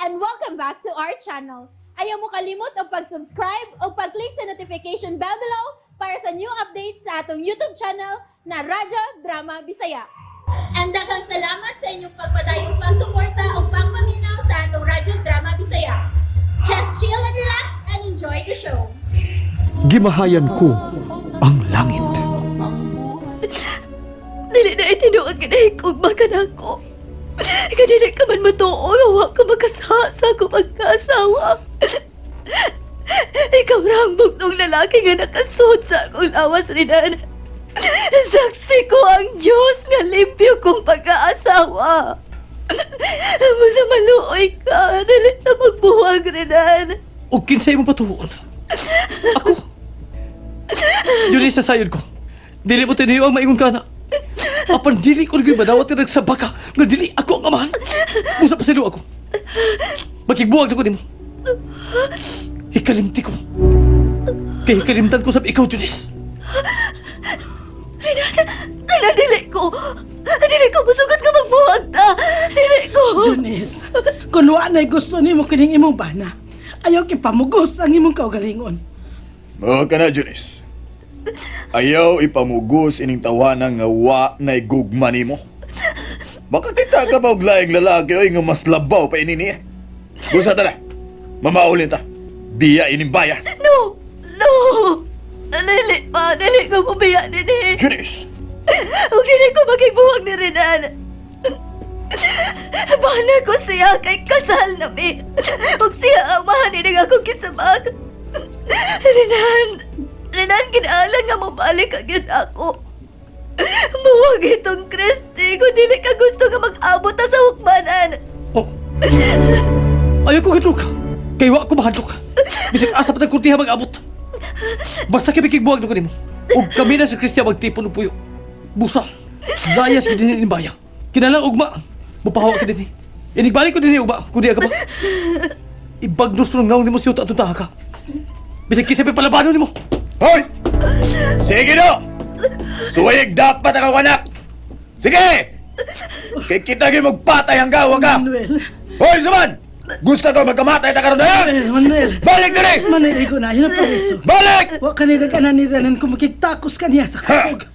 and welcome back to our channel. Ayaw mo kalimot o pag-subscribe o pag-click sa notification bell below para sa new updates sa atong YouTube channel na Radyo Drama Bisaya. And daghang salamat sa inyong pagpadayong pagsuporta o pagpaminaw sa atong Radyo Drama Bisaya. Just chill and relax and enjoy the show. Gimahayan ko ang langit. Dili na itinuod ka na higugma ka na ako. Kadili ka man matuo, gawa ka magkasaha sa ako pagkasawa. Ikaw na ang bugtong lalaki nga nakasud sa akong lawas rinan. Saksi ko ang Diyos nga limpyo kong pag-aasawa. Amo sa maluoy ka, dili na magbuwag rinan. O kinsay mo patuon? Ako? Yun sa sayod ko. Dili mo tiniyo ang maingon ka na. Apan dili ko naging madawat na nagsabaka nga dili ako ang amahan. Musa pasalo ako. Magigbuwag na ko nimo. Hikalimti ko. Kaya hikalimtan ko sa ikaw, Judis. Rinan, dili ko musugat ka magbuwag ta. Dili ko. Junis, kung na'y gusto ni mo kining imong bana, ayaw kipamugos ang imong kaugalingon. Mao ka na, Junis. Ayaw ipamugos ining tawanan nga wa na'y gugma nimo. Baka kita ka ba og laing lalaki oy nga mas labaw pa ini niya. Gusto ta na. Mamaulin ta. Biya ining bayan. No! Dili ko mabiya nini. Junis, Huwag dili ko magigbuwag ni Renan. Bahala ko siya kay kasal na mi. Huwag siya ang mahanin nga akong kisabag. Renan, kinaalan nga mabalik agad ako. Muwag itong Christy kung dili ka gusto nga mag-abot na sa hukmanan. Oh. Ayaw ko ganun ka. Kaya wa ko mahadlok ka. Bisag asa pa tang kurtiha mag-abot. Basta kami kigbuwag na ko nimo. O kami na sa Kristiya magtipon ng puyo. Busa. Layas ka din ni Baya. Kinalang ugma. Mupahawa ka din ni. Inigbalik ko din ni ugma. Kung di ka ba. Ibagnos ng naong nimo siyo atong taha ka. Bisag kisipin palabano nimo. hoy! Sige no! Suwayig dapat ang anak! Sige! Kay kita gyud magpatay ang gawa ka! Manuel, Hoy, Saman! Gusto ko magkamatay ta karon na! Manuel, Balik diri! Manuel, ko na, yun ang pariso. Balik! Wa ka nilaganan ni Renan kung makiktakos ka niya sa kapog.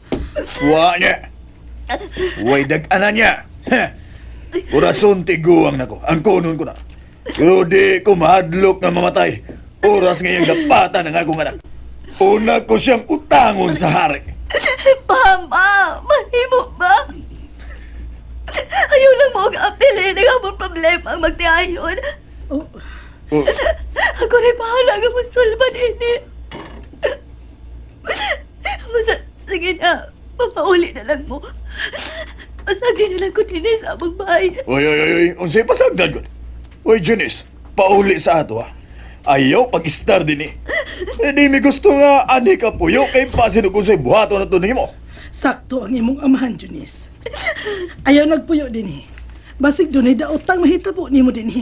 Wa niya! Way dag-anan niya! Orason tiguang nako, ang kunon ko na. Pero di ko mahadlok na mamatay. Oras ngayong dapatan ang akong anak. Una ko siyang utangon sa hari. Mama, mahimo ba? Ayaw lang mo ang-apilin nga mong problema ang magtiayon. Oh, Oh, Ako rin bahala nga masulba din. Sige na, papauli na lang mo. Pasagdi na lang ko din sa among bahay. oy, unsay pasagdan ko? Oy, Janice, pauli sa ato ha. Ayaw pag-star din eh. Di mi gusto nga ani ka puyo kay pasin kung sa'y buhato na to nimo. sakto ang imong amahan, Junis. Ayaw nagpuyo din Basig doon ay daotang mahitabo ni mo din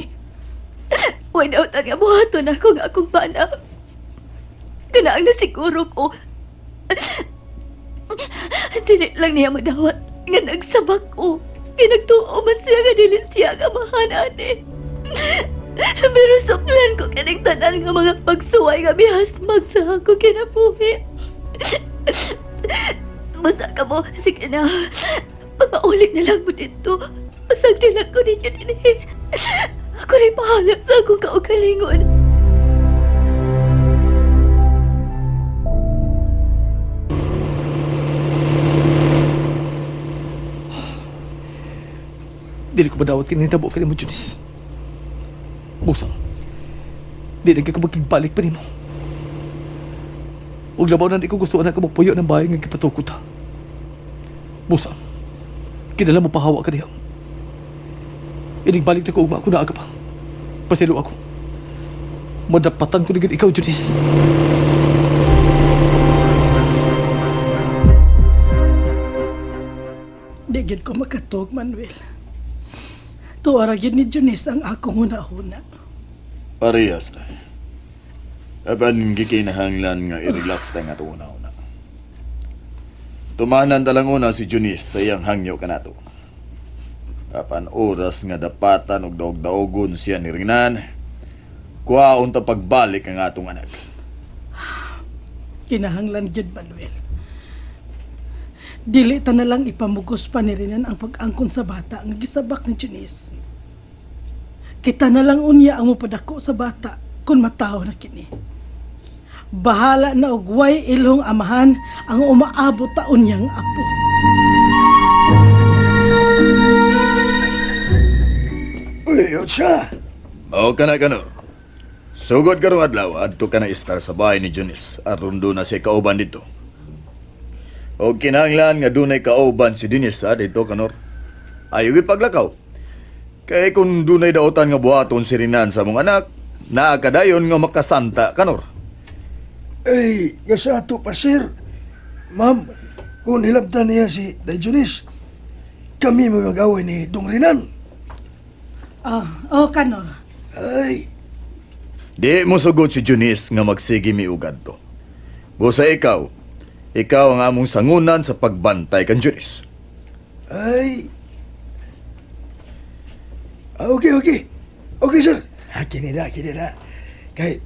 Huwag na utang nga buhato na ako nga akong bana. Kanaang na siguro ko. Dili lang niya madawat nga nagsabak ko. Kinagtuo man siya nga dili siya nga mahanane. Pero suklan ko kining tanan nga mga pagsuway nga bihasmag sa ako kinabuhi. Basta ka mo, sige na. Papaulit na lang mo dito. Pasagdi lang ko ninyo din Ako rin pahalap sa akong kaugalingon. Dili ko madawat kinitabo ka nimo, Judis. Busa. Di na ka makigbalik pa nimo. Huwag labaw na di ko gusto na ka magpuyo ng bahay nga kipatukot ha. Busa. Kinala mo pahawa ka diha. Inigbalik na ko ugma ako na aga pa. Pasilo ako. Madapatan ko na ikaw, Judis. Di gid ko makatog, Manuel. Tuwara gid ni Junis ang akong huna-huna. Parehas ta. Aban gikinahanglan nga i-relax ta nga to una-una. Tumanan talang una si Junis sa iyang hangyo kanato. Apan oras nga dapatan og daog-daogon siya ni Rinan, kuhaon ta pagbalik ang atong anak. Kinahanglan gyud Manuel. Dili ta na lang ipamugos pa ni Rinan ang pag-angkon sa bata nga gisabak ni Junice. Kita na lang unya ang mupadako sa bata kung mataw na kini. Bahala na og way ilhong amahan ang umaabot ta unyang apo. Uy, Otsa! Mao ka na Kanor. Sugod karong adlaw adto ka na istar sa bahay ni Junice aron do na siya kauban dito. O kinahanglan nga dunay kauban si Denise dito Kanor. Ayaw gyud paglakaw. Kay kung dunay daotan nga buhaton si Rinan sa mong anak, naakadayon nga makasanta Kanor. Ay, nga sa ato pa, sir. Ma'am, kung hilabtan niya si Dayjonis, kami may mag-away ni Dong Rinan. Kanor. Ay, Di mo sugod si Junice nga magsigi miugad to. Busa ikaw ang among sangunan sa pagbantay kan Junice. ay. Okay. Okay, sir. Kinida. Kay,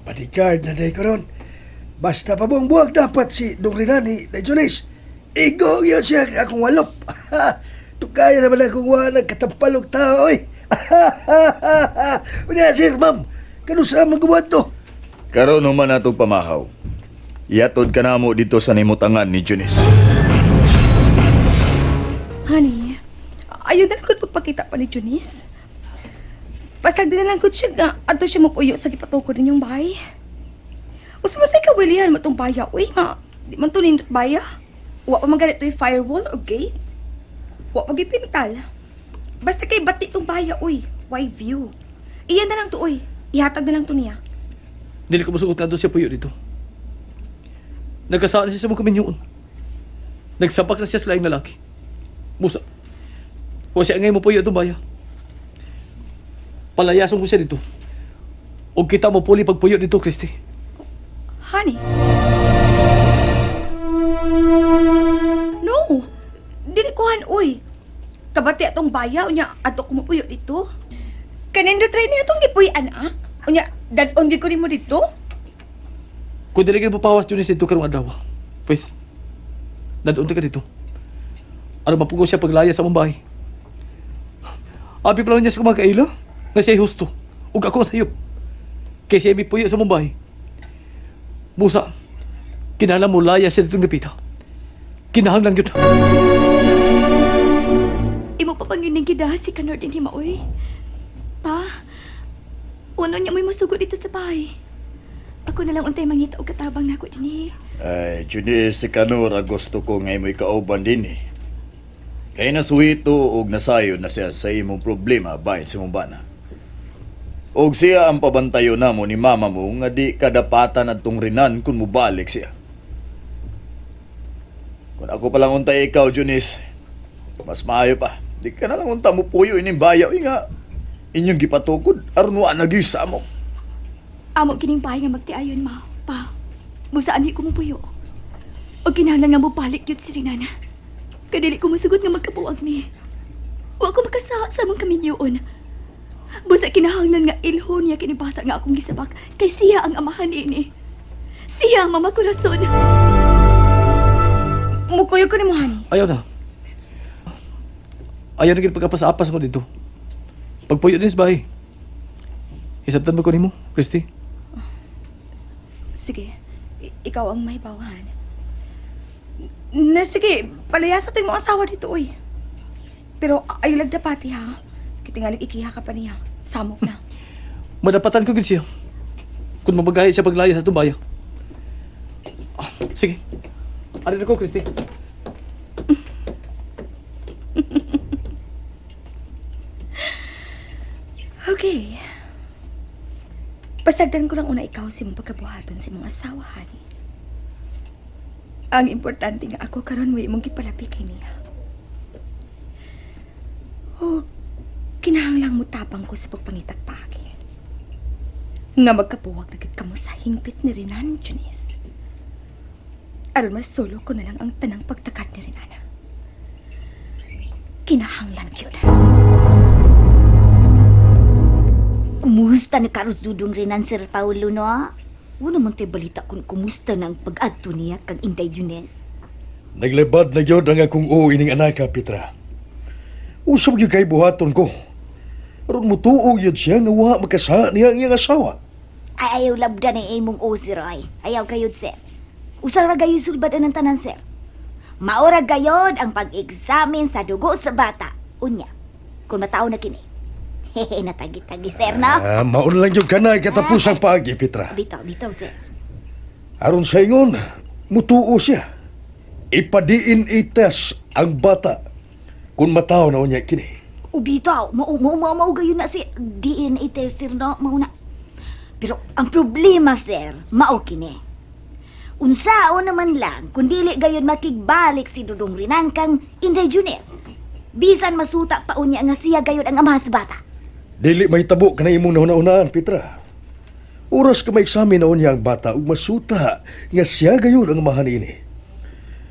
bodyguard na day ko ron. Basta pa buong buwag dapat si Dong Rinan ni Dayjonis. Igo yun siya akong walop. Tukaya naman akong wanag katampalog tao, oy. Unya, sir, ma'am. Kano sa magawa to? Karon human natong pamahaw. Iatod ka na mo dito sa nimutangan ni Junice. Honey, ayaw na lang ko pagpakita pa ni Junice. Pasag din na lang ko siya nga ato siya mapuyo sa gipatukod ninyong bahay. Usamasay ka William matong baya. Uy nga, di man to nindot baya. Wa pa magalit to yung firewall o gate. Wa pa gipintal. Basta kay bati tong baya, uy. Wide view. Iyan na lang to, uy. Ihatag na lang to niya. Dili ko masugot nga doon siya puyo dito. Nagkasaan na siya sa mga kaminyoon. Nagsapak na siya sa laing lalaki. Musa. O siya ngay mo puyo itong baya. Palayason ko siya dito. O kita mo puli pagpuyo dito, Christy. Honey? No! Dili ko han, uy. Kabati atong baya, unya ato kumupuyo dito. Kanendo try niya itong gipuyan, ah? Unya, dad-on ko mo dito? Kung dili ka papawas Junice dito karong adlaw. Pues, nadoon ka dito. Ano mapugo siya paglaya sa mong bahay. Abi plano niya sa kumakaila nga siya husto. Ug ako sayop. Kay siya may puyo sa mong bahay. Busa, kinala mo laya siya ditong napita. Kinahanglan yun. Imo pa pang yun gidaha si Kanor din hima, uy. Pa, wano niya mo'y masugod dito sa bahay. Ako na lang untay mangita o katabang na ako din eh. Ay, Junice, si Kanor, gusto ko ngay mo'y kauban din eh. Kaya nasuwito og nasayo na siya sa imong problema bahin sa imong bana. Og siya ang pabantayo namo ni mama mo nga di kadapatan at Rinan kung mubalik siya. Kung ako palang untay ikaw, Junice, mas maayo pa. Di ka na lang unta mo puyo ining bayaw nga inyong gipatukod aron wa nagyusa mo. Amo kining bahay nga magtiayon, ma. Pa, busaan ko mo puyo. O kinahanglan nga mo balik yun si Rinana. Kadili ko masugot nga magkapuwag ni. Wa ko makasaha sa mong kaminyoon. Busa kinahanglan nga ilhon niya kinibata nga akong gisabak kay siya ang amahan ini. Siya ang mama ko rason. Mukuyo ko ni mo, honey. Ayaw na. Ayaw na pagkapasapas mo dito. Pagpuyo din sa bahay. Hisabtan mo ko ni mo, Christy. Sige, ikaw ang may bawahan. Na sige, palayas ato yung mga asawa dito, uy. Pero ayaw lang dapati, ha? Kitingaling ikiha ka pa niya. Samok na. Madapatan ko gid siya. Kung mabagahi siya paglaya sa tumbaya. Sige. Ari na ko, Christy. Okay. Pasagdan ko lang una ikaw si mong pagkabuhaton si mong asawa, honey. Ang importante nga ako karon mo imong gipalapi kay niya. Oh, kinahanglang mo tapang ko sa pagpangitat pagi. Nga magkapuwag na gid kamo sa hingpit ni Rinan, Junice. Aron mas solo ko na lang ang tanang pagtakat ni Rinana. kinahanglan yun. Kumusta ni Carlos Dudong Renan, Sir Paulo, no? Wala man tayo balita kung kumusta na ang pag-adto niya kag Inday Junes. Naglibad na yun ang akong ining anak ka, Petra. Usap yun kay buhaton ko. Aron mo tuog yun siya nga wa magkasa niya ang iyang asawa. Ay, ayaw labda na imong o, Sir Roy. Ayaw gayod, Sir. Usang ra gayod sulbad ng tanan, Sir. Maura gayod ang pag-examine sa dugo sa bata. Unya, kung matao na kini. Hehe, natagi-tagi, Sir, no? Maun lang yung kanay katapusang pagi, Petra. Bitaw, Sir. Aron sa ingon, mutuo siya. Ipadiin itas ang bata kung mataw na unya kini. O, bitaw. Mau gayod na, Sir. DNA test, Sir, no? Mauna. Pero ang problema, Sir, mao kini. Unsao naman lang kung dili gayon makigbalik si Dudong Renan kang Inday Junes. Bisan masuta pa unya nga siya gayon ang amahan sa bata. Dili may tabo ka na imong nauna-unaan, Petra. Oras ka may eksamin na unya ang bata ug masuta nga siya gayon ang amahan ini.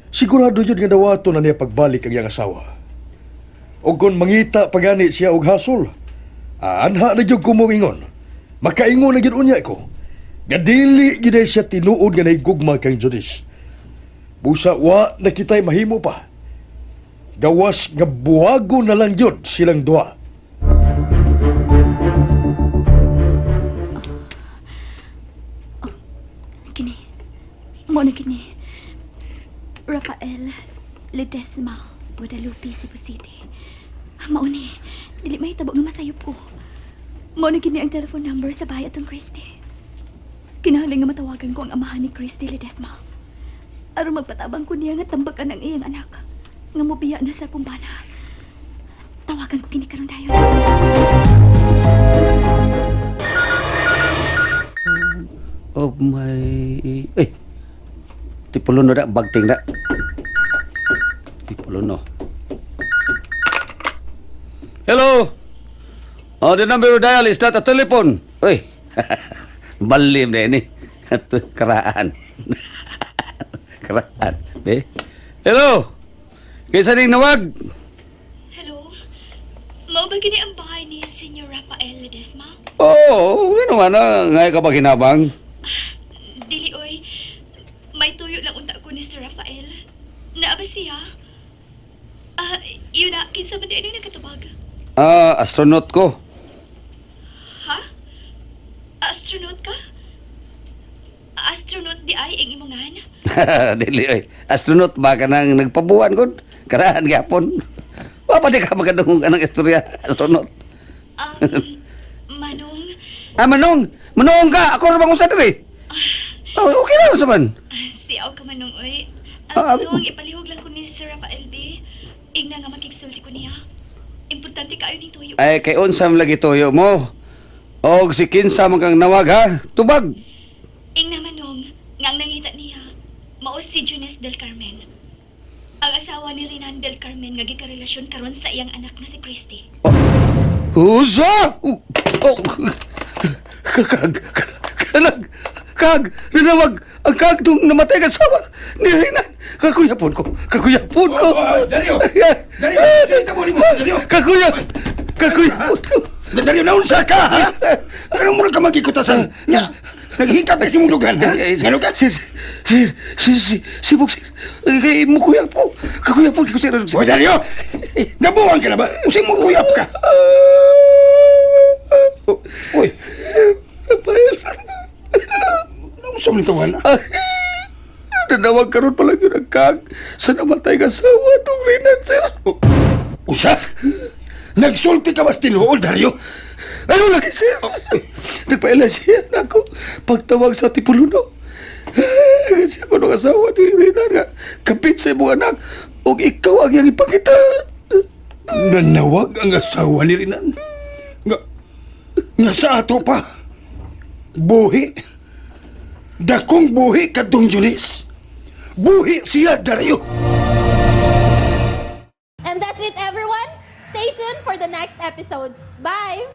Sigurado yun nga dawato na niya pagbalik ang iyang asawa. O kung mangita pagani siya og hasol, anha na yun kumungingon. Makaingon na yun unya ko. Gadili gid siya tinuod nga nahigugma kang Junis. Busa wa na kita'y mahimo pa. Gawas nga buwago na lang yun silang duha. Kini. Mo na kini. Rafael Ledesma, Guadalupe, Cebu City. Mao ni, dili may tabo nga masayop ko. Mo na kini ang telephone number sa bahay atong Christy. Kinahanglan nga matawagan ko ang amahan ni Christy Ledesma. Aron magpatabang ko niya nga tambakan ang iyang anak. Nga mobiya na sa kumbana. Tawagan ko kini karon dayon. Oh my... Tipulono na, bagting na. Tipulono. Hello? Oh, the number you dial is not a telephone. Uy, balim na ini. Karaan. Karaan. Eh? Hello? Kaysa ning nawag? Hello? Mao ba gini ang bahay ni Senior Rafael Ledesma? Oo, ano nga na. Ngayon ka ba ginabang? Dili, oy. May tuyo lang unta ko ni Sir Rafael. Naaba siya? Yun na, kinsa ba di ano nagkatubag? Astronaut ko. Ha? Astronaut ka? Astronaut di ay ang imongan? Dili, oy. Astronaut ba ka nang nagpabuhan ko? Karaan gapon. Wapa di ka magandang anong istorya, astronaut. Manong, Manong! Manong ka! Ako na bang usad rin? Oh, okay na sa man. siyaw ka manong, oy. Ah, Manong, ipalihog lang ko ni Sir Rafael di. Igna nga makiksulti ko niya. Importante kaayo ni tuyo. Ay, kay unsam lagi toyo mo. Og si kinsa man kang nawag ha? Tubag. Igna manong, nga ang nangita niya, mao si Junes del Carmen. Ang asawa ni Renan del Carmen nga gikarelasyon karon sa iyang anak na si Christy. Usa! Kag! Nanawag ang kag itong namatay kasawa ni Renan. Kakuyapon ko! Dario! Salita mo ni mo, Dario! Kakuyapon ko! Dario, naunsa ka, ha? Ano mo ka magkikutasan? Nya, naghikap na si mong lugan, ha? Ano ka? Si Boxer. Kaya mo kuyap ko. Kakuyapon ko sir. Hoy, Dario! Nabuwang ka na ba? Using mo kuyap ka. Uy, Rafael. naunsa mo nitawan, ha? Nanawag karon pala yun ang kag sa namatay kasawa itong Renan, sir. Usa? Nagsulti ka ba sa tinuod, Dario? Ano lagi, sir? Nagpaila siya na ako pagtawag sa Tipuluno. Kasi ako nung asawa ni Renan nga kapit sa imong anak o ikaw ang iyang ipakita. Nanawag ang asawa ni Renan. Nga sa ato pa. Buhi. Dakong buhi kadtong Junis. Buhi siya, Dario. And that's it, everyone. Stay tuned for the next episodes. Bye!